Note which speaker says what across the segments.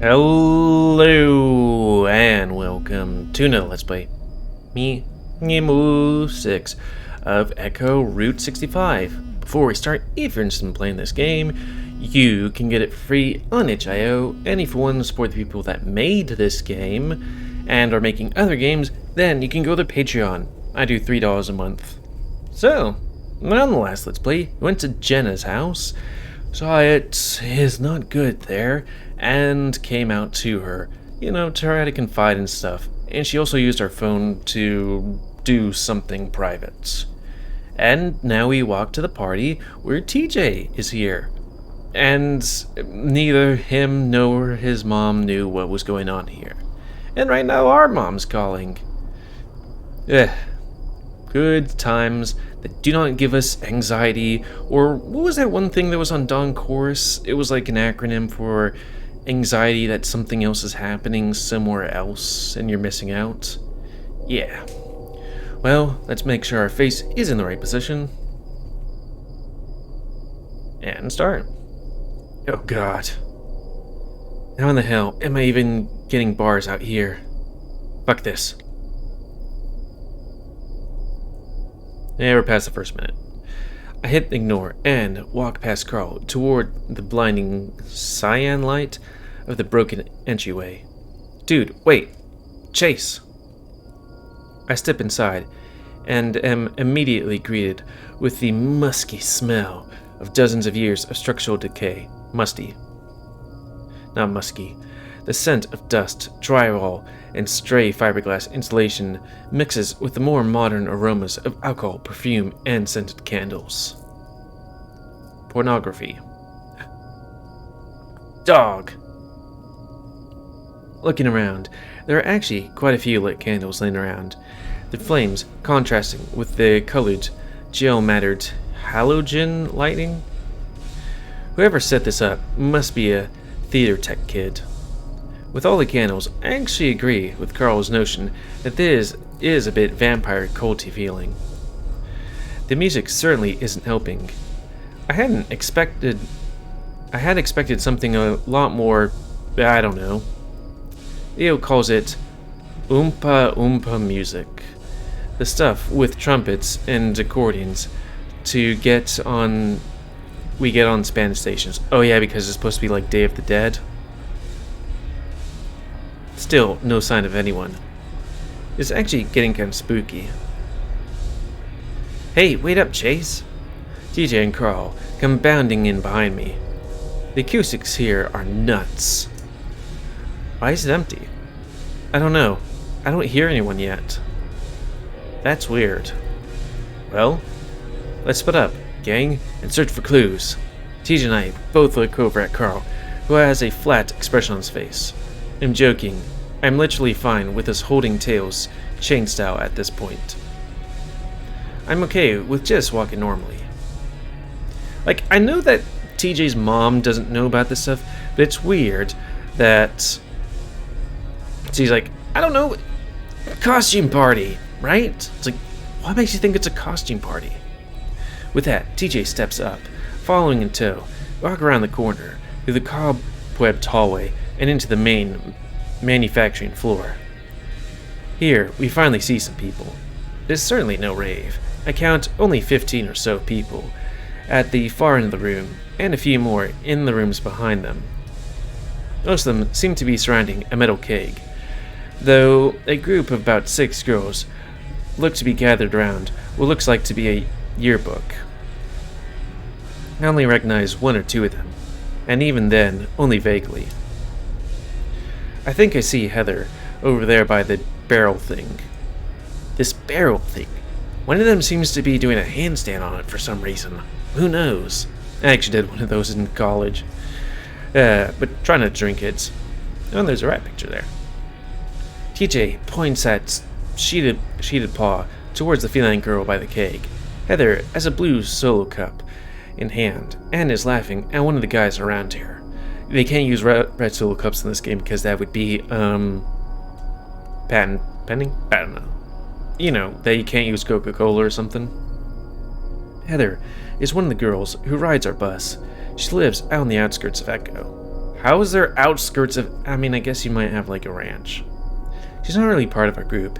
Speaker 1: Hello and welcome to another Let's Play. Me, GamerWolfSix of Echo Route 65. Before we start, if you're interested in playing this game, you can get it free on itch.io, and if you want to support the people that made this game and are making other games, then you can go to Patreon. I do $3 a month. So, on the last Let's Play, we went to Jenna's house, saw it is not good there, and came out to her, to try to confide and stuff. And she also used our phone to do something private. And now we walk to the party where TJ is here. And neither him nor his mom knew what was going on here. And right now our mom's calling. Good times that do not give us anxiety, or what was that one thing that was on Dawn Course? It was like an acronym for anxiety that something else is happening somewhere else and you're missing out. Yeah. Well, let's make sure our face is in the right position. And start. Oh god. How in the hell am I even getting bars out here? Fuck this. Yeah, we're past the first minute. I hit ignore and walk past Carl toward the blinding cyan light of the broken entryway. Dude, wait! Chase! I step inside and am immediately greeted with the musky smell of dozens of years of structural decay. Musty. Not musky. The scent of dust, drywall, and stray fiberglass insulation mixes with the more modern aromas of alcohol, perfume, and scented candles. Pornography. Dog! Looking around, there are actually quite a few lit candles laying around, the flames contrasting with the colored, gel-mattered halogen lighting. Whoever set this up must be a theater tech kid. With all the candles, I actually agree with Carl's notion that this is a bit vampire culty feeling. The music certainly isn't helping. I had expected something a lot more, I don't know. Leo calls it oompa oompa music. The stuff with trumpets and accordions we get on Spanish stations. Oh yeah, because it's supposed to be like Day of the Dead. Still, no sign of anyone. It's actually getting kind of spooky. Hey, wait up, Chase! TJ and Carl come bounding in behind me. The acoustics here are nuts. Why is it empty? I don't know. I don't hear anyone yet. That's weird. Well, let's split up, gang, and search for clues. TJ and I both look over at Carl, who has a flat expression on his face. I'm joking. I'm literally fine with us holding tails, chain style at this point. I'm okay with just walking normally. Like, I know that TJ's mom doesn't know about this stuff, but it's weird that she's like, I don't know, costume party, right? It's like, what makes you think it's a costume party? With that, TJ steps up, following in tow, walk around the corner, through the cobwebbed hallway, and into the main manufacturing floor. Here, we finally see some people. There's certainly no rave. I count only 15 or so people at the far end of the room, and a few more in the rooms behind them. Most of them seem to be surrounding a metal keg, though a group of about 6 girls look to be gathered around what looks like to be a yearbook. I only recognize 1 or 2 of them, and even then, only vaguely. I think I see Heather over there by the barrel thing. This barrel thing. One of them seems to be doing a handstand on it for some reason. Who knows? I actually did one of those in college. But trying to drink it. Oh, there's a rat picture there. TJ points at sheeted paw towards the feline girl by the keg. Heather has a blue solo cup in hand and is laughing at one of the guys around here. They can't use red solo cups in this game because that would be, patent pending? I don't know. You know, that you can't use Coca-Cola or something. Heather is one of the girls who rides our bus. She lives out on the outskirts of Echo. How is there outskirts of... I mean, I guess you might have like a ranch. She's not really part of our group.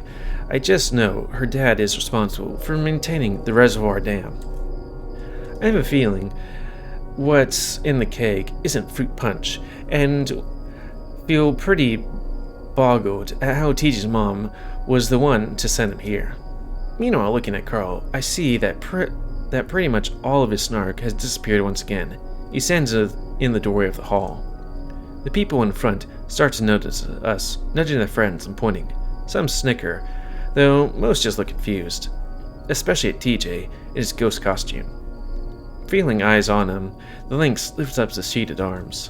Speaker 1: I just know her dad is responsible for maintaining the reservoir dam. I have a feeling what's in the keg isn't fruit punch, and feel pretty boggled at how TJ's mom was the one to send him here. Meanwhile, looking at Carl, I see that pretty much all of his snark has disappeared once again. He stands in the doorway of the hall. The people in front start to notice us, nudging their friends and pointing. Some snicker, though most just look confused, especially at TJ in his ghost costume. Feeling eyes on him, the lynx lifts up his sheeted arms.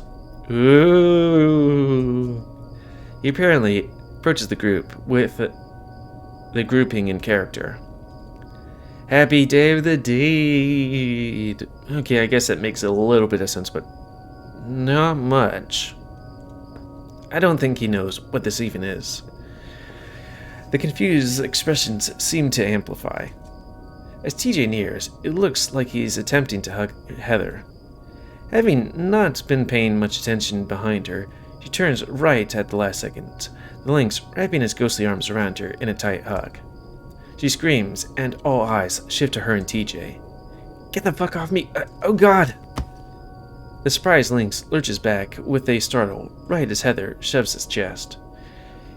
Speaker 1: Ooh. He apparently approaches the group with the grouping in character. Happy day of the deed. Okay, I guess that makes a little bit of sense, but not much. I don't think he knows what this even is. The confused expressions seem to amplify. As TJ nears, it looks like he's attempting to hug Heather. Having not been paying much attention behind her, she turns right at the last second, the lynx wrapping his ghostly arms around her in a tight hug. She screams, and all eyes shift to her and TJ. Get the fuck off me! Oh god! The surprised lynx lurches back with a startle right as Heather shoves his chest.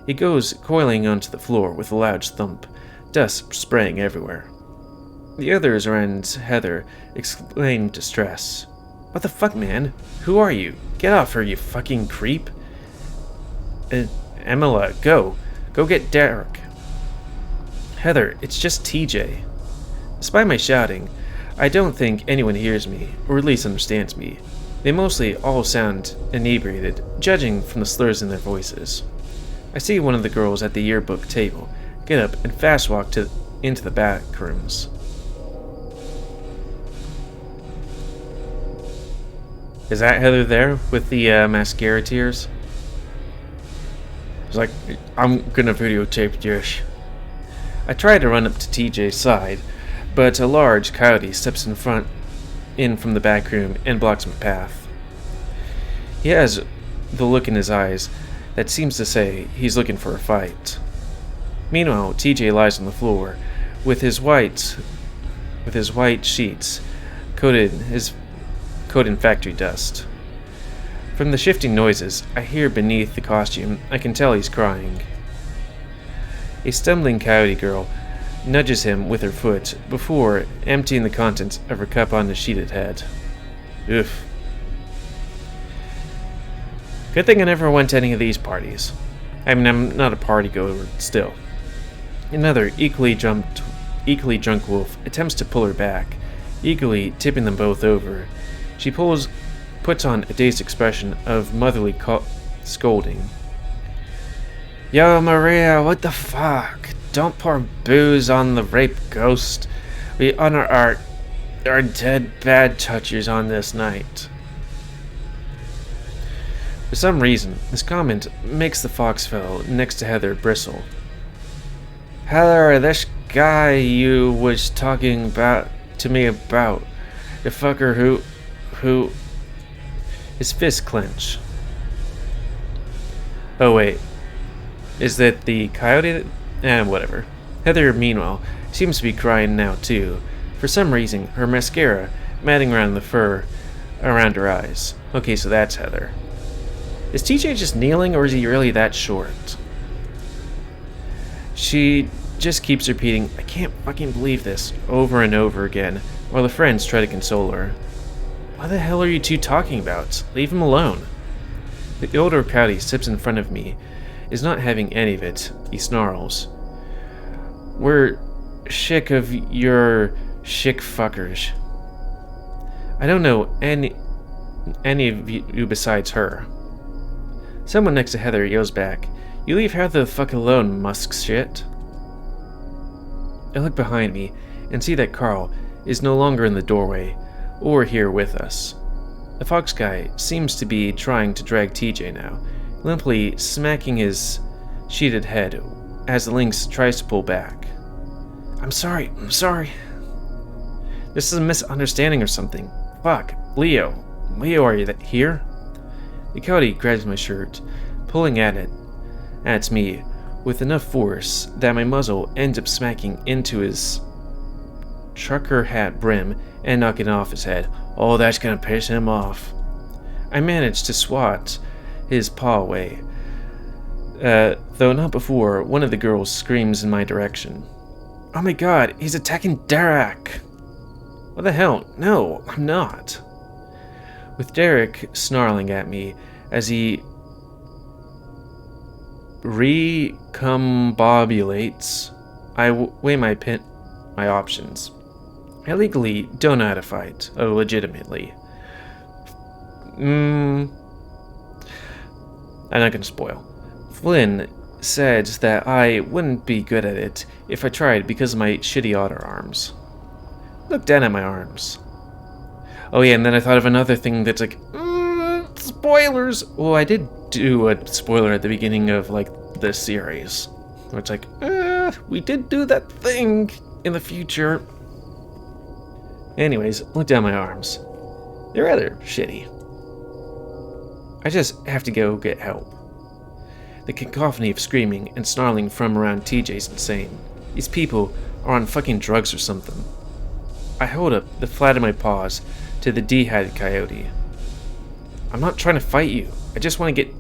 Speaker 1: He goes coiling onto the floor with a loud thump, dust spraying everywhere. The others around Heather exclaim in distress. What the fuck, man? Who are you? Get off her, you fucking creep! Emila, go! Go get Derek! Heather, it's just TJ. Despite my shouting, I don't think anyone hears me, or at least understands me. They mostly all sound inebriated, judging from the slurs in their voices. I see one of the girls at the yearbook table get up and fast walk into the back rooms. Is that Heather there with the mascara tears? It's like, I'm gonna videotape this. I try to run up to TJ's side, but a large coyote steps in from the back room and blocks my path. He has the look in his eyes that seems to say he's looking for a fight. Meanwhile, TJ lies on the floor with his white sheets coated in factory dust. From the shifting noises I hear beneath the costume, I can tell he's crying. A stumbling coyote girl nudges him with her foot before emptying the contents of her cup on his sheeted head. Oof. Good thing I never went to any of these parties. I mean, I'm not a party goer still. Another equally drunk wolf attempts to pull her back, eagerly tipping them both over. She puts on a dazed expression of motherly scolding. Yo, Maria, what the fuck? Don't pour booze on the rape ghost. We honor our dead bad touchers on this night. For some reason, this comment makes the foxfellow next to Heather bristle. Heather, this guy you was talking to me about, the fucker who... His fists clench. Oh wait, is that the coyote? Whatever. Heather, meanwhile, seems to be crying now too. For some reason, her mascara matting around the fur around her eyes. Okay, so that's Heather. Is TJ just kneeling, or is he really that short? She just keeps repeating, I can't fucking believe this, over and over again, while the friends try to console her. What the hell are you two talking about? Leave him alone. The older coyote steps in front of me, is not having any of it. He snarls. We're sick of your chick fuckers. I don't know any of you besides her. Someone next to Heather yells back, You leave Heather the fuck alone, musk shit. I look behind me and see that Carl is no longer in the doorway or here with us. The fox guy seems to be trying to drag TJ now, limply smacking his sheeted head as the lynx tries to pull back. I'm sorry. This is a misunderstanding or something. Fuck. Leo, are you here? The coyote grabs my shirt, pulling at me with enough force that my muzzle ends up smacking into his trucker hat brim and knocking it off his head. Oh, that's gonna piss him off. I managed to swat his paw away, though not before one of the girls screams in my direction. Oh my god, he's attacking Derek! What the hell? No, I'm not. With Derek snarling at me as he recombobulates, I weigh my options. I legally don't know how to fight, legitimately. I'm not gonna spoil. Flynn said that I wouldn't be good at it if I tried because of my shitty otter arms. Look down at my arms. Oh yeah, and then I thought of another thing that's like, spoilers! Well, I did do a spoiler at the beginning of, like, this series. Where it's like, we did do that thing in the future. Anyways, look down my arms. They're rather shitty. I just have to go get help. The cacophony of screaming and snarling from around TJ's insane. These people are on fucking drugs or something. I hold up the flat of my paws to the dehydrated coyote. I'm not trying to fight you. I just want to get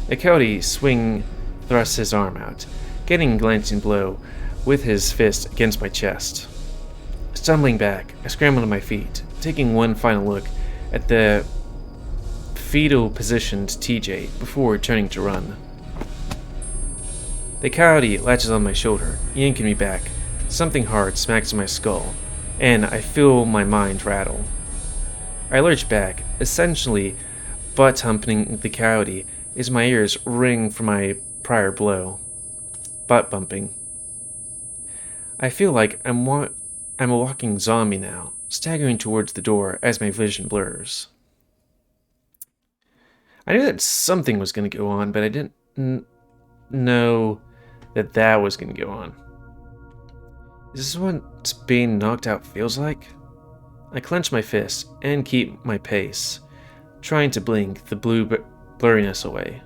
Speaker 1: The coyote thrusts his arm out, getting a glancing blow with his fist against my chest. Stumbling back, I scramble to my feet, taking one final look at the fetal positioned TJ before turning to run. The coyote latches on my shoulder, yanking me back. Something hard smacks in my skull, and I feel my mind rattle. I lurch back, essentially butt-humping the coyote as my ears ring from my prior blow. Butt-bumping. I feel like I'm a walking zombie now, staggering towards the door as my vision blurs. I knew that something was going to go on, but I didn't know that was going to go on. Is this what being knocked out feels like? I clench my fists and keep my pace, trying to blink the blue blurriness away.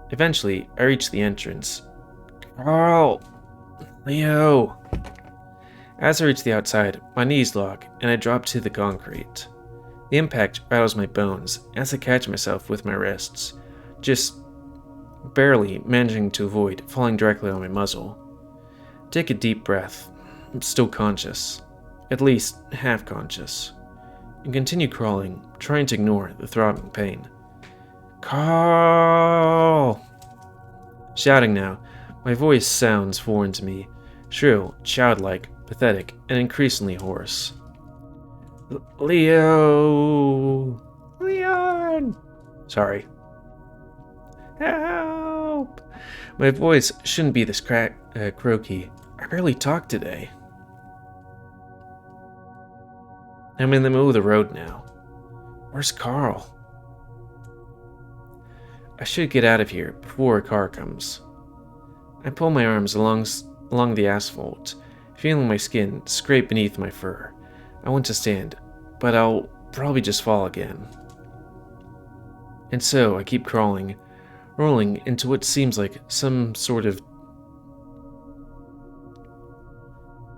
Speaker 1: Eventually, I reach the entrance. Carl! Leo! As I reach the outside, my knees lock and I drop to the concrete. The impact rattles my bones as I catch myself with my wrists, just barely managing to avoid falling directly on my muzzle. Take a deep breath. I'm still conscious. At least half conscious. And continue crawling, trying to ignore the throbbing pain. Carl! Shouting now, my voice sounds foreign to me, shrill, childlike, pathetic, and increasingly hoarse. Leo! Leon! Sorry. Help! My voice shouldn't be this croaky. I barely talked today. I'm in the middle of the road now. Where's Carl? I should get out of here before a car comes. I pull my arms along the asphalt, feeling my skin scrape beneath my fur. I want to stand, but I'll probably just fall again. And so I keep crawling, rolling into what seems like some sort of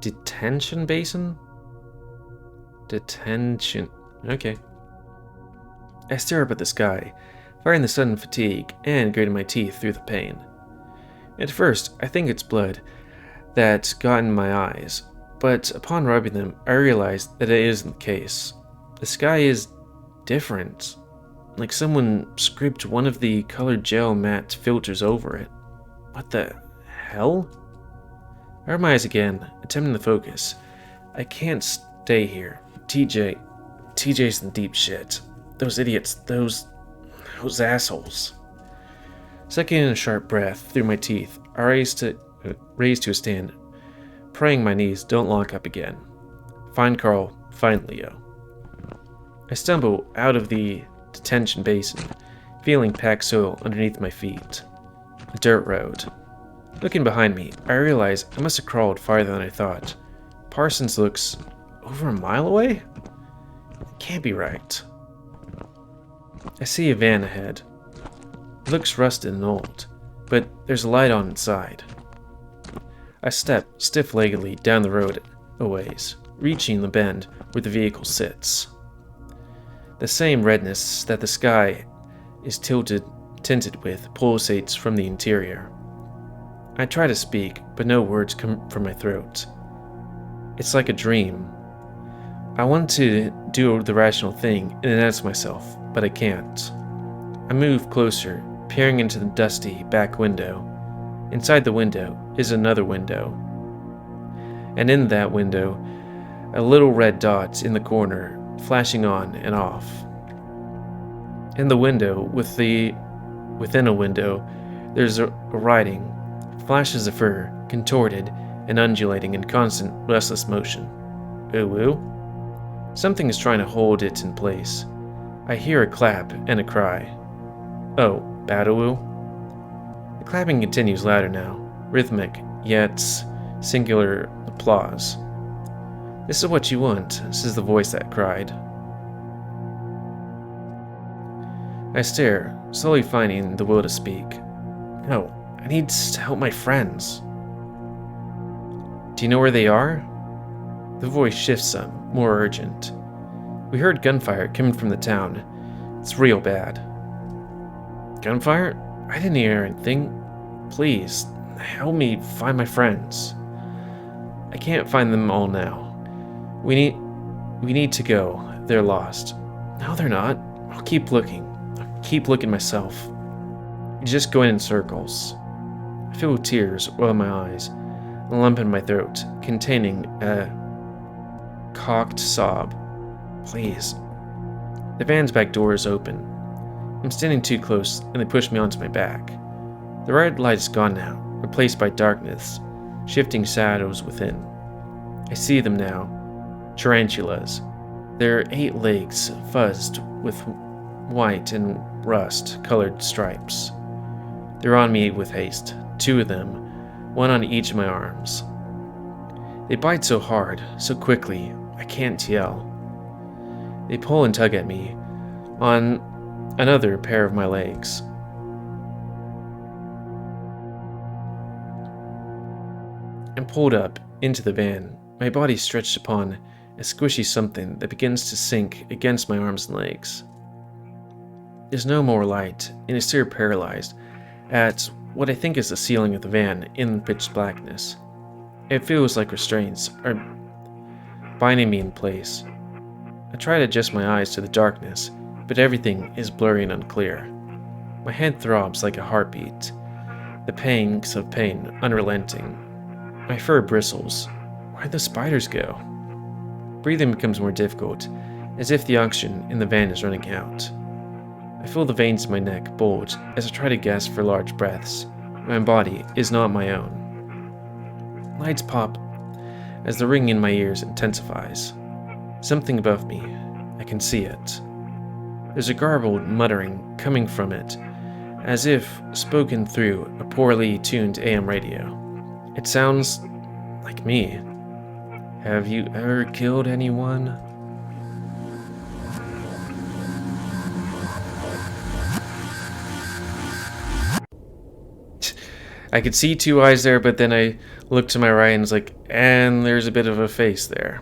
Speaker 1: detention basin? Detention. Okay. I stare up at the sky, fighting the sudden fatigue and grating my teeth through the pain. At first, I think it's blood that's gotten my eyes, but upon rubbing them, I realize that it isn't the case. The sky is different, like someone scraped one of the colored gel matte filters over it. What the hell? I rub my eyes again, attempting to focus. I can't stay here. TJ's in deep shit. Those idiots, those assholes. Sucking in a sharp breath through my teeth, I raise to a stand, praying my knees don't lock up again. Find Carl, find Leo. I stumble out of the detention basin, feeling packed soil underneath my feet. A dirt road. Looking behind me, I realize I must have crawled farther than I thought. Parsons looks over a mile away? It can't be right. I see a van ahead. It looks rusted and old, but there's a light on inside. I step stiff-leggedly down the road a ways, reaching the bend where the vehicle sits. The same redness that the sky is tinted with pulsates from the interior. I try to speak, but no words come from my throat. It's like a dream. I want to do the rational thing and announce myself, but I can't. I move closer, peering into the dusty back window. Inside the window is another window. And in that window, a little red dot in the corner, flashing on and off. In the window, within a window, there's a writing, flashes of fur, contorted and undulating in constant, restless motion. Ooh. Something is trying to hold it in place. I hear a clap and a cry. Oh, Badawoo? The clapping continues louder now, rhythmic, yet singular applause. This is what you want, says the voice that cried. I stare, slowly finding the will to speak. No, I need to help my friends. Do you know where they are? The voice shifts some, more urgent. We heard gunfire coming from the town. It's real bad. Gunfire? I didn't hear anything. Please, help me find my friends. I can't find them all now. We need to go. They're lost. No, they're not. I'll keep looking. I'll keep looking myself. Just going in circles. I feel tears well in my eyes, a lump in my throat, containing a cocked sob. Please. The van's back door is open. I'm standing too close, and they push me onto my back. The red light is gone now, replaced by darkness, shifting shadows within. I see them now. Tarantulas. Their 8 legs fuzzed with white and rust-colored stripes. They're on me with haste, 2 of them, one on each of my arms. They bite so hard, so quickly, I can't yell. They pull and tug at me on another pair of my legs. I'm pulled up into the van, my body stretched upon a squishy something that begins to sink against my arms and legs. There's no more light, and I stare paralyzed at what I think is the ceiling of the van in pitch blackness. It feels like restraints are binding me in place. I try to adjust my eyes to the darkness, but everything is blurry and unclear. My head throbs like a heartbeat, the pangs of pain unrelenting. My fur bristles. Where'd the spiders go? Breathing becomes more difficult, as if the oxygen in the van is running out. I feel the veins in my neck bulge as I try to gasp for large breaths. My body is not my own. Lights pop as the ringing in my ears intensifies. Something above me. I can see it. There's a garbled muttering coming from it, as if spoken through a poorly tuned AM radio. It sounds like me. Have you ever killed anyone? I could see 2 eyes there, but then I looked to my right and was like, and there's a bit of a face there.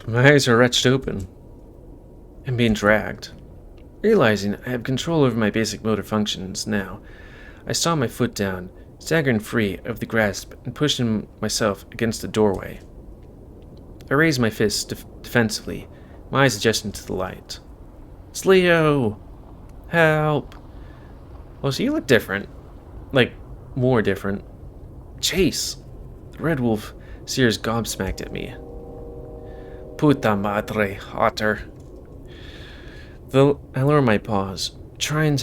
Speaker 1: My eyes are wretched open. I'm being dragged. Realizing I have control over my basic motor functions now, I saw my foot down, staggering free of the grasp and pushing myself against the doorway. I raised my fist defensively, my eyes adjusting to the light. It's Leo! Help! Well, so you look different. Like, more different. Chase! The red wolf seers gobsmacked at me. Puta madre, otter. I lower my paws, trying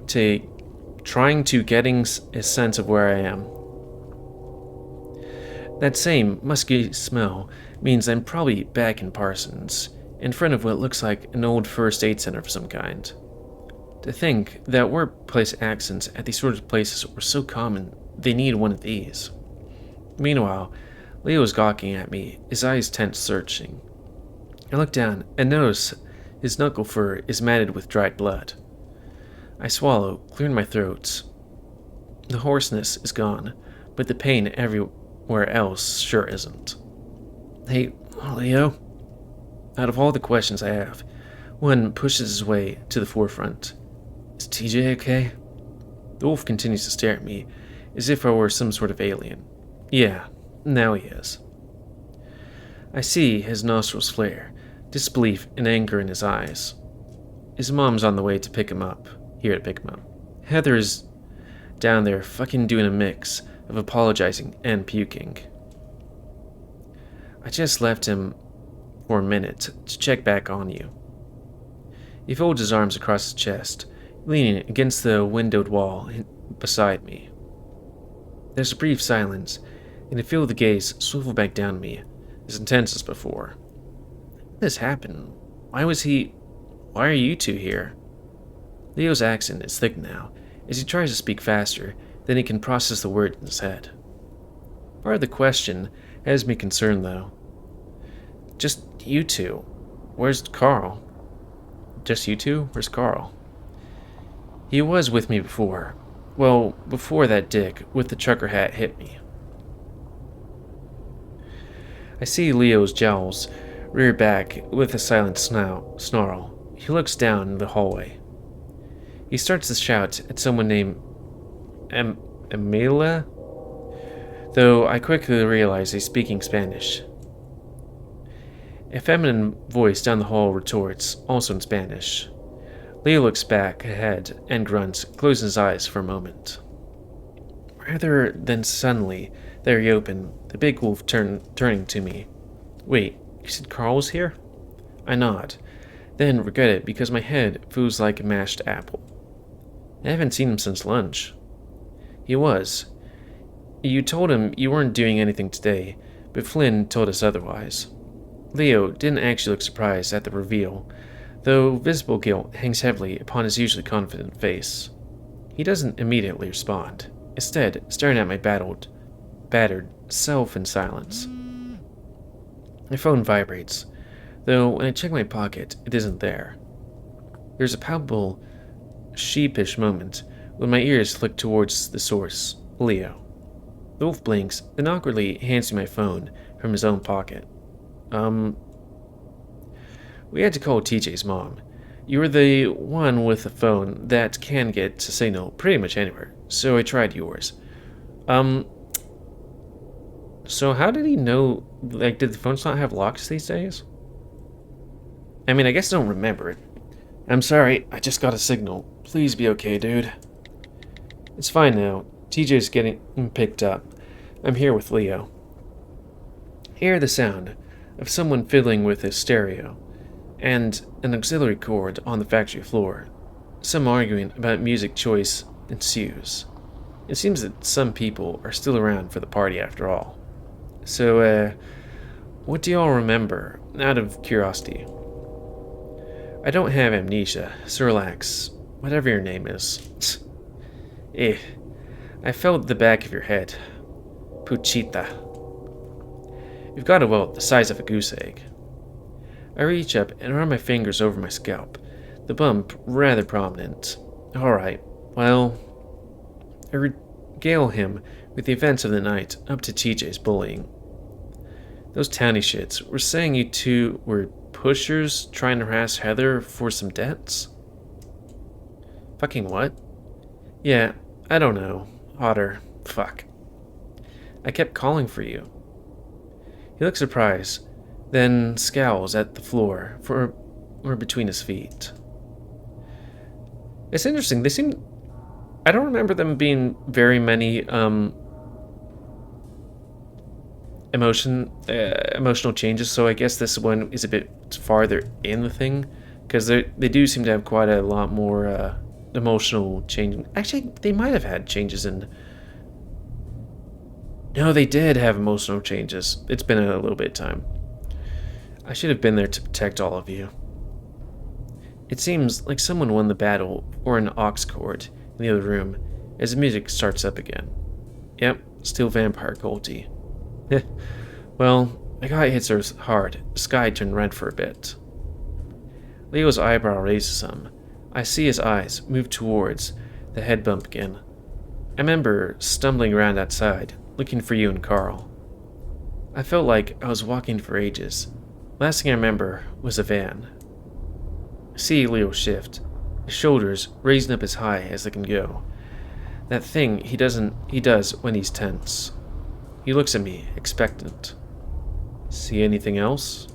Speaker 1: to getting a sense of where I am. That same musky smell means I'm probably back in Parsons, in front of what looks like an old first aid center of some kind. To think that workplace accidents at these sorts of places were so common, they need one of these. Meanwhile, Leo is gawking at me, his eyes tense, searching. I look down and notice his knuckle fur is matted with dried blood. I swallow, clearing my throat. The hoarseness is gone, but the pain everywhere else sure isn't. Hey, Leo? Out of all the questions I have, one pushes his way to the forefront. Is TJ okay? The wolf continues to stare at me, as if I were some sort of alien. Yeah, now he is. I see his nostrils flare, disbelief and anger in his eyes. His mom's on the way to pick him up, here to pick him up. Heather is down there fucking doing a mix of apologizing and puking. I just left him for a minute to check back on you. He folds his arms across his chest, leaning against the windowed wall beside me. There's a brief silence, and I feel the gaze swivel back down to me, as intense as before. What has happened? Why are you two here? Leo's accent is thick now, as he tries to speak faster than he can process the words in his head. Part of the question has me concerned, though. Just you two. Where's Carl? Just you two? Where's Carl? He was with me before. Well, before that dick with the trucker hat hit me. I see Leo's jowls rear back with a silent snarl. He looks down the hallway. He starts to shout at someone named Emilia, though I quickly realize he's speaking Spanish. A feminine voice down the hall retorts, also in Spanish. Leo looks back ahead and grunts, closing his eyes for a moment. Rather than suddenly, they reopen, the big wolf turning to me. Wait, you said Carl was here? I nod, then regret it because my head feels like a mashed apple. I haven't seen him since lunch. He was. You told him you weren't doing anything today, but Flynn told us otherwise. Leo didn't actually look surprised at the reveal, though visible guilt hangs heavily upon his usually confident face. He doesn't immediately respond, instead staring at my battered self in silence. My phone vibrates, though when I check my pocket, it isn't there. There's a palpable, sheepish moment when my ears flick towards the source, Leo. The wolf blinks, then awkwardly hands me my phone from his own pocket. We had to call TJ's mom. You were the one with a phone that can get to signal pretty much anywhere, so I tried yours. So how did he know, did the phones not have locks these days? I mean, I guess I don't remember it. I'm sorry, I just got a signal. Please be okay, dude. It's fine now. TJ's getting picked up. I'm here with Leo. Hear the sound of someone fiddling with his stereo, and an auxiliary cord on the factory floor. Some arguing about music choice ensues. It seems that some people are still around for the party after all. So, what do y'all remember, out of curiosity? I don't have amnesia, Surlax, whatever your name is. I felt the back of your head. Puchita. You've got a welt the size of a goose egg. I reach up and run my fingers over my scalp, the bump rather prominent. Alright, well, I regale him with the events of the night up to TJ's bullying. Those townie shits were saying you two were pushers trying to harass Heather for some debts? Fucking what? Yeah, I don't know. Otter. Fuck. I kept calling for you. He looks surprised, then scowls at the floor or between his feet. It's interesting. They seem... I don't remember them being very many emotional changes, so I guess this one is a bit farther in the thing, because they do seem to have quite a lot more emotional change. Actually, they might have had changes in... No, they did have emotional changes. It's been a little bit of time. I should have been there to protect all of you. It seems like someone won the battle or an aux cord in the other room as the music starts up again. Yep, still vampire culty. Well, My guy hits her hard. The sky turned red for a bit. Leo's eyebrow raises some. I see his eyes move towards the head bump again. I remember stumbling around outside, looking for you and Carl. I felt like I was walking for ages. Last thing I remember was a van. I see Leo shift, his shoulders raising up as high as they can go. That thing he does when he's tense. He looks at me, expectant. See anything else?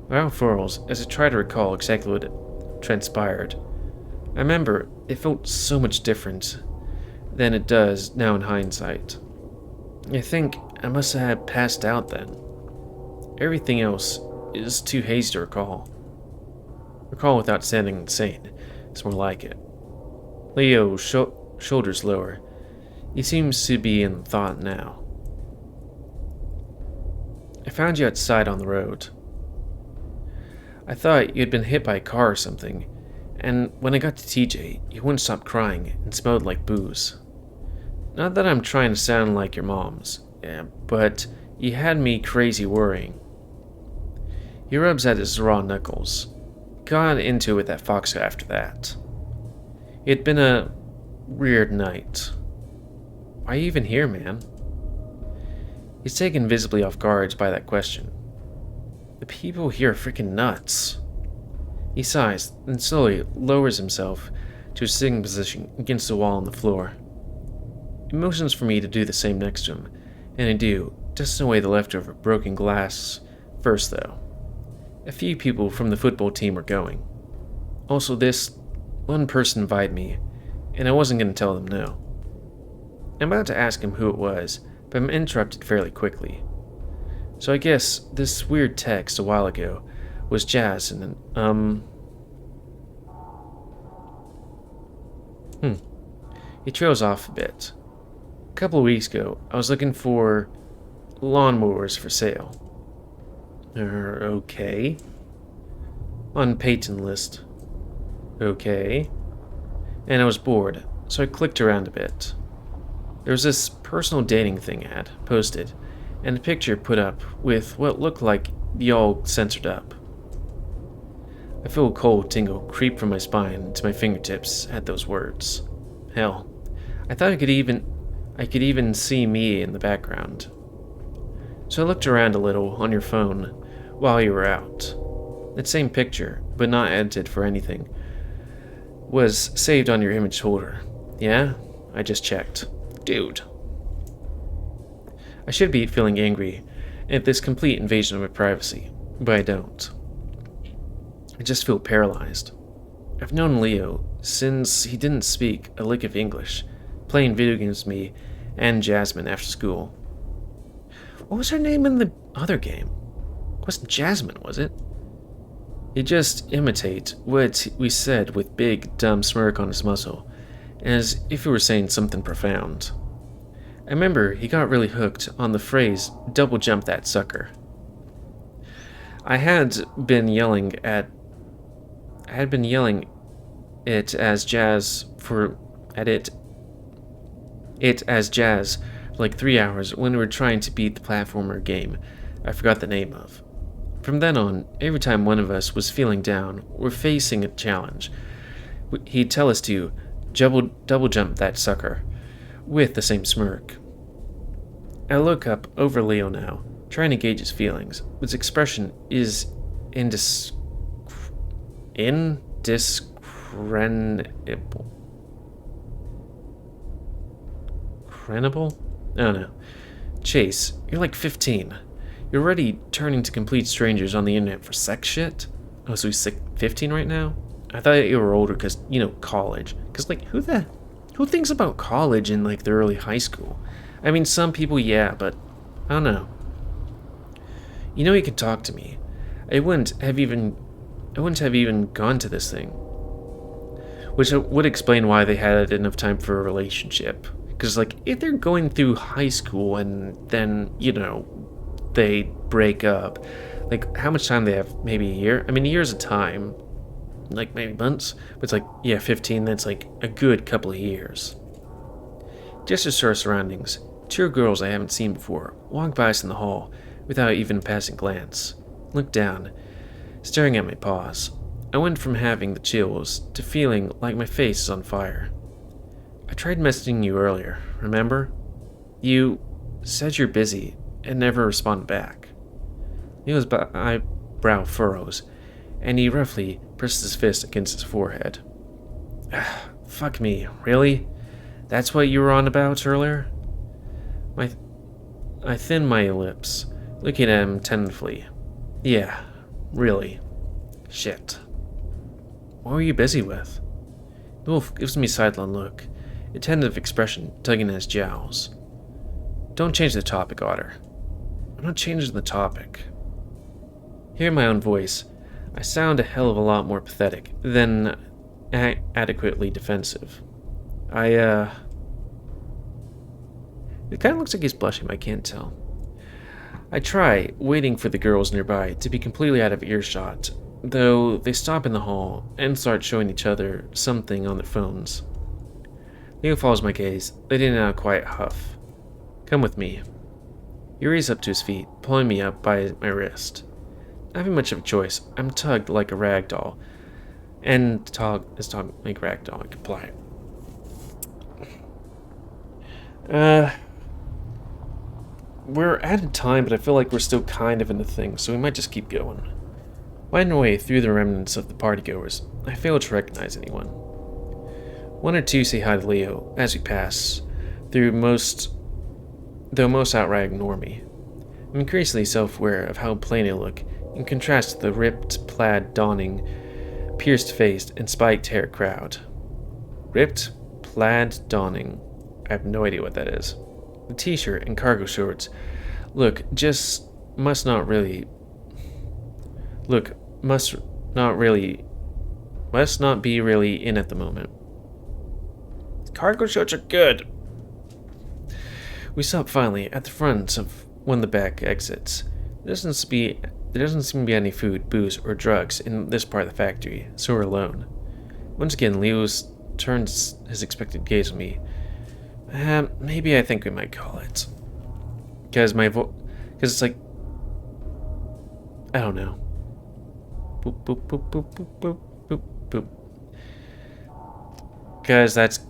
Speaker 1: My arm furls as I try to recall exactly what transpired. I remember it felt so much different than it does now in hindsight. I think I must have passed out then. Everything else is too hazy to recall. Recall without sounding insane. It's more like it. Leo shoulders lower. He seems to be in thought now. I found you outside on the road. I thought you had been hit by a car or something, and when I got to TJ, you wouldn't stop crying and smelled like booze. Not that I'm trying to sound like your mom's, but you had me crazy worrying. He rubs at his raw knuckles. Got into it with that fox after that. It'd been a weird night. Why are you even here, man? He's taken visibly off guard by that question. The people here are freaking nuts. He sighs, then slowly lowers himself to a sitting position against the wall on the floor. He motions for me to do the same next to him, and I do, dusting away the leftover broken glass. First, though, a few people from the football team were going. Also, this one person invited me, and I wasn't going to tell them no. I'm about to ask him who it was, but I'm interrupted fairly quickly. So I guess this weird text a while ago was Jazz and He trails off a bit. A couple of weeks ago, I was looking for lawnmowers for sale. Okay. On Peyton list. Okay. And I was bored, so I clicked around a bit. There was this personal dating thing ad posted, and a picture put up with what looked like the all censored up. I feel a cold tingle creep from my spine to my fingertips at those words. Hell, I thought I could even see me in the background. So I looked around a little on your phone while you were out. That same picture, but not edited for anything, was saved on your image folder. Yeah? I just checked. Dude. I should be feeling angry at this complete invasion of my privacy, but I don't. I just feel paralyzed. I've known Leo since he didn't speak a lick of English, playing video games with me and Jasmine after school. What was her name in the other game? It wasn't Jasmine, was it? He'd just imitate what we said with big, dumb smirk on his muzzle, as if he were saying something profound. I remember he got really hooked on the phrase, double jump that sucker. I had been yelling it as Jazz for like 3 hours when we were trying to beat the platformer game I forgot the name of. From then on, every time one of us was feeling down or facing a challenge, he'd tell us to double jump that sucker, with the same smirk. I look up over Leo now, trying to gauge his feelings. His expression is indescribable. Crenable? I don't know. Chase, you're like 15. You're already turning to complete strangers on the internet for sex shit? Oh, so he's 15 right now? I thought you were older because, college. Because, who thinks about college in, the early high school? I mean, some people, yeah, but I don't know. You can talk to me. I wouldn't have even gone to this thing. Which would explain why they had enough time for a relationship. Because, if they're going through high school and then, they break up, how much time they have? Maybe a year? I mean, a year's of time. Maybe months? But it's 15, that's a good couple of years. Just to our surroundings, two girls I haven't seen before walk by us in the hall, without even a passing glance. Looked down, staring at my paws. I went from having the chills to feeling like my face is on fire. I tried messaging you earlier, remember? You said you're busy and never responded back. Leo's eyebrow furrows, and he roughly pressed his fist against his forehead. Fuck me, really? That's what you were on about earlier? I thinned my lips, looking at him tentatively. Yeah, really. Shit. What were you busy with? The wolf gives me a sidelong look, a tentative expression tugging at his jowls. Don't change the topic, Otter. I'm not changing the topic. Hearing my own voice, I sound a hell of a lot more pathetic than adequately defensive. It kind of looks like he's blushing, but I can't tell. I try, waiting for the girls nearby to be completely out of earshot, though they stop in the hall and start showing each other something on their phones. Leo follows my gaze, letting out a quiet huff. Come with me. He raises up to his feet, pulling me up by my wrist. Not having much of a choice, I'm tugged like a rag doll, and tugged like a rag doll, I comply. We're out of time, but I feel like we're still kind of in the thing, so we might just keep going. Winding away through the remnants of the partygoers, I fail to recognize anyone. One or two say hi to Leo as we pass, though most outright ignore me. I'm increasingly self-aware of how plain I look, in contrast to the ripped, plaid-donning, pierced-faced, and spiked-haired crowd. Ripped, plaid-donning. I have no idea what that is. The t-shirt and cargo shorts must not be really in at the moment. Cargo shorts are good. We stop finally at the front of one of the back exits. There doesn't seem to be any food, booze, or drugs in this part of the factory, so we're alone. Once again, Leo turns his expectant gaze on me. Maybe I think we might call it. Because it's like, I don't know. Boop, boop, boop, boop, boop, boop, boop, boop. Because that's...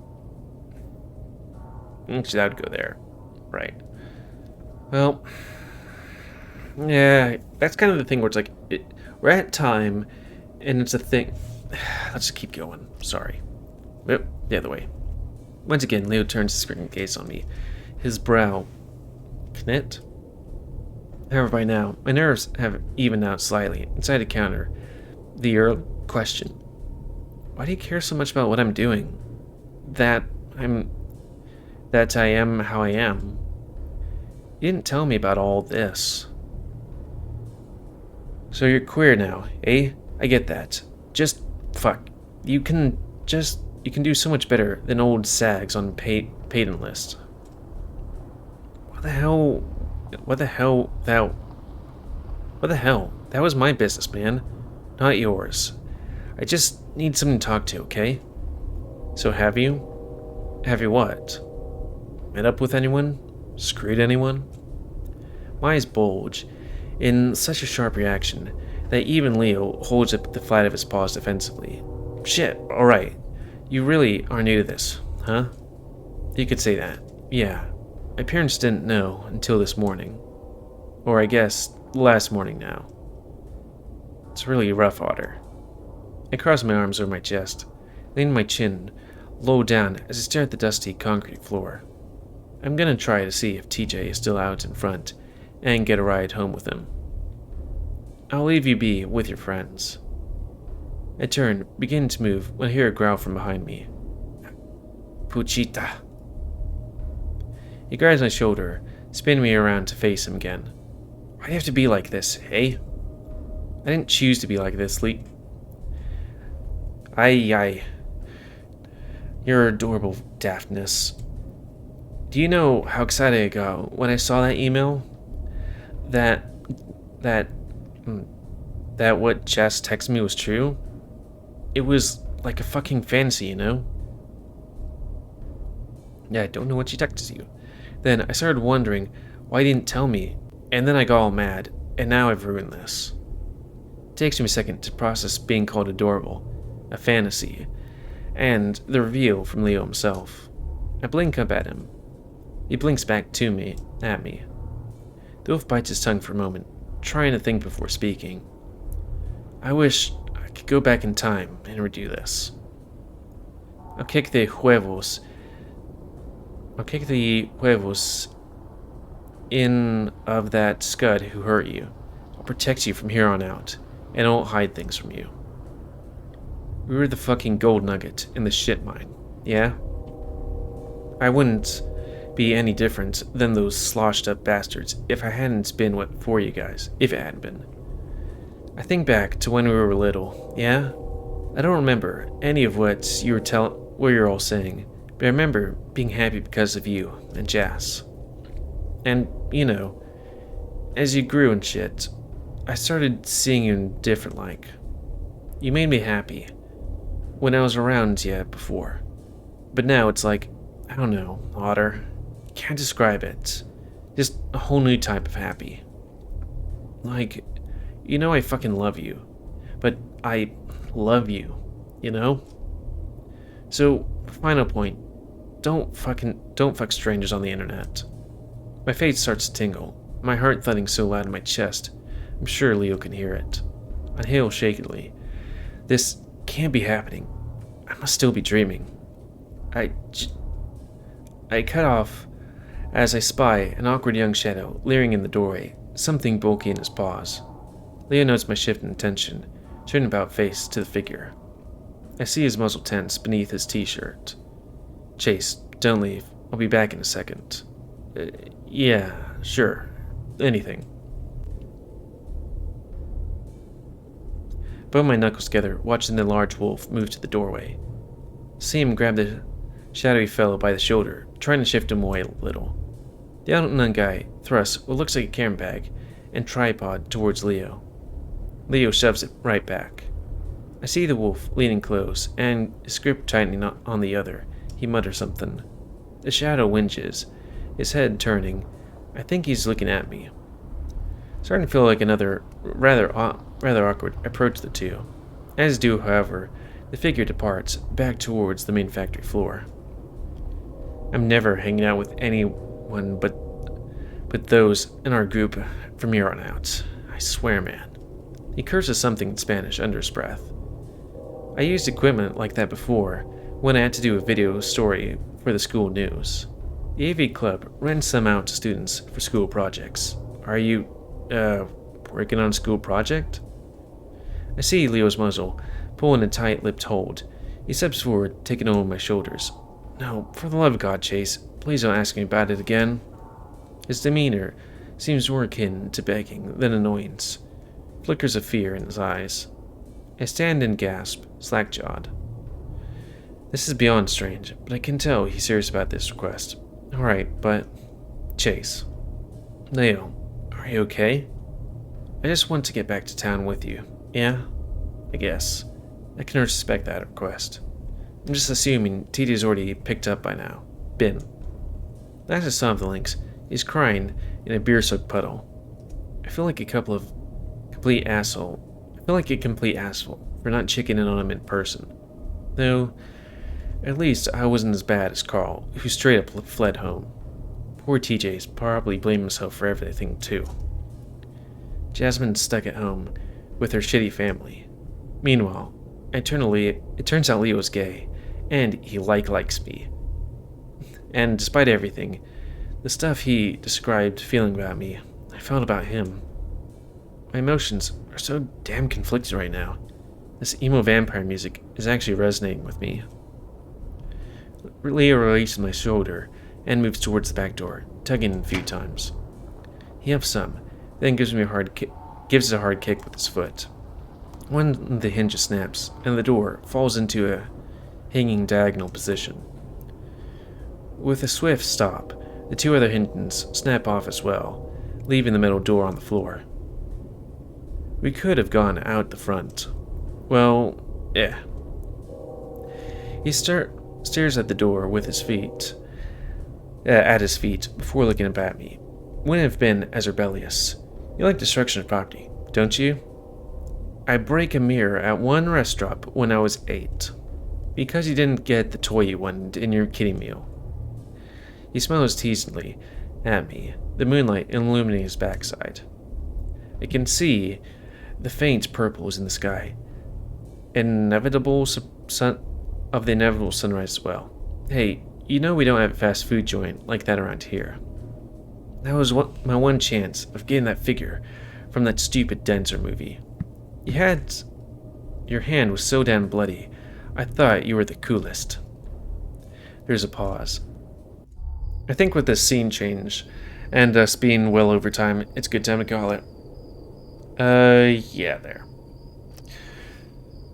Speaker 1: Actually, that would go there. Right. Well... Yeah, that's kind of the thing where it's like, we're at time, and it's a thing... Let's just keep going. Sorry. Yep, the other way. Once again, Leo turns his screaming gaze on me, his brow knit. However, by now, my nerves have evened out slightly, and so I had to counter the earlier question. Why do you care so much about what I'm doing? That I am how I am. You didn't tell me about all this. So you're queer now, eh? I get that. Just fuck. You can do so much better than old sags on patent list. What the hell? That was my business, man. Not yours. I just need someone to talk to, okay? So have you? Have you what? Met up with anyone? Screwed anyone? My eyes bulge in such a sharp reaction that even Leo holds up the flat of his paws defensively. Shit, alright. You really are new to this, huh? You could say that. Yeah. My parents didn't know until this morning. Or I guess, last morning now. It's really rough, Otter. I cross my arms over my chest, leaning my chin low down as I stare at the dusty concrete floor. I'm gonna try to see if TJ is still out in front and get a ride home with him. I'll leave you be with your friends. I turn, beginning to move, when I hear a growl from behind me. Puchita. He grabs my shoulder, spinning me around to face him again. Why do you have to be like this, eh? I didn't choose to be like this, Lee. Aye. Your adorable daftness. Do you know how excited I got when I saw that email? That what Jess texted me was true? It was like a fucking fantasy, you know? Yeah, I don't know what she texted you. Then I started wondering why he didn't tell me And then I got all mad, and now I've ruined this. It takes me a second to process being called adorable, a fantasy, and the reveal from Leo himself. I blink up at him. He blinks back at me. The wolf bites his tongue for a moment, trying to think before speaking. I wish I could go back in time and redo this. I'll kick the huevos in of that scud who hurt you. I'll protect you from here on out, and I won't hide things from you. We were the fucking gold nugget in the shit mine, yeah? I wouldn't be any different than those sloshed up bastards if I hadn't been what for you guys, if it hadn't been. I think back to when we were little, yeah? I don't remember any of what you're all saying, but I remember being happy because of you and Jas. And, you know, as you grew and shit, I started seeing you in different like. You made me happy when I was around you before. But now it's like, I don't know, Otter. Can't describe it. Just a whole new type of happy. Like, you know I fucking love you. But I love you, you know? So, final point. Don't fuck strangers on the internet. My face starts to tingle, my heart thudding so loud in my chest, I'm sure Leo can hear it. I inhale shakily. This can't be happening. I must still be dreaming. I cut off as I spy an awkward young shadow leering in the doorway, something bulky in his paws. Leo notes my shift in attention, turning about face to the figure. I see his muzzle tense beneath his t-shirt. Chase, don't leave. I'll be back in a second. Yeah, sure. Anything. Bone my knuckles together, watching the large wolf move to the doorway. See him grab the shadowy fellow by the shoulder, trying to shift him away a little. The unknown guy thrusts what looks like a camera bag and tripod towards Leo. Leo shoves it right back. I see the wolf leaning close, and his grip tightening on the other. He mutters something. The shadow whinges, his head turning. I think he's looking at me. Starting to feel like another rather awkward approach the two. As do, however, the figure departs back towards the main factory floor. I'm never hanging out with anyone but those in our group from here on out. I swear, man. He curses something in Spanish under his breath. I used equipment like that before when I had to do a video story for the school news. The AV Club rents some out to students for school projects. Are you, working on a school project? I see Leo's muzzle, pulling a tight-lipped hold. He steps forward, taking over my shoulders. No, for the love of God, Chase, please don't ask me about it again. His demeanor seems more akin to begging than annoyance. Flickers of fear in his eyes. I stand and gasp, slack-jawed. This is beyond strange, but I can tell he's serious about this request. Alright, but... Chase. Leo, are you okay? I just want to get back to town with you. Yeah? I guess. I can respect that request. I'm just assuming TD's already picked up by now. Been. Last I saw of the Lynx, he's crying in a beer-soaked puddle. I feel like a complete asshole for not checking in on him in person. Though, at least I wasn't as bad as Carl, who straight up fled home. Poor TJ's probably blamed himself for everything, too. Jasmine's stuck at home with her shitty family. Meanwhile, it turns out Leo's gay, and he likes me. And despite everything, the stuff he described feeling about me, I felt about him. My emotions are so damn conflicted right now. This emo vampire music is actually resonating with me. Leo releases my shoulder and moves towards the back door, tugging a few times. He ups some, then gives it a hard kick with his foot. One of the hinges snaps, and the door falls into a hanging diagonal position. With a swift stop, the two other hinges snap off as well, leaving the metal door on the floor. We could have gone out the front. Well, yeah. He stares at the door with his feet, before looking up at me. wouldn't have been as rebellious. You like destruction of property, don't you? I break a mirror at one restaurant when I was 8. Because you didn't get the toy you wanted in your kiddie meal. He smiles teasingly at me, the moonlight illuminating his backside. I can see the faint purples in the sky. Of the inevitable sunrise as well. Hey, you know we don't have a fast food joint like that around here. That was my one chance of getting that figure from that stupid Denzer movie. Your hand was so damn bloody, I thought you were the coolest. There's a pause. I think with this scene change, and us being well over time, it's a good time to call it. Yeah, there.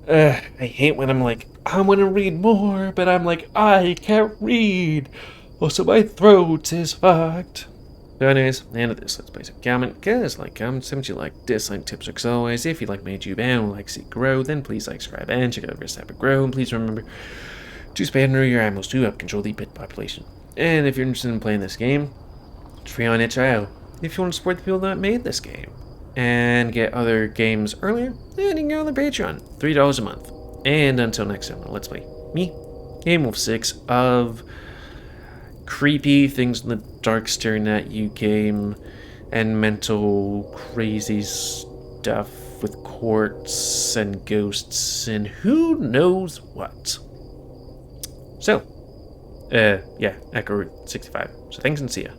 Speaker 1: I hate when I'm like, I want to read more, but I'm like, I can't read. Also, my throat is fucked. So anyways, end of this, let's place a comment, because like, comments, you like, dislike, tips, tricks, always. If you like my YouTube and would like to see grow, then please like, subscribe, and check out the rest of grow, and please remember to spam your animals to help control the pet population. And if you're interested in playing this game, it's free on itch.io. If you want to support the people that made this game, and get other games earlier, then you can go on the Patreon, $3 a month. And until next time, let's play me, GamerWolfSix, of creepy things in the dark staring at you game, and mental crazy stuff with courts and ghosts and who knows what. So, yeah, Echo Route 65. So thanks and see ya.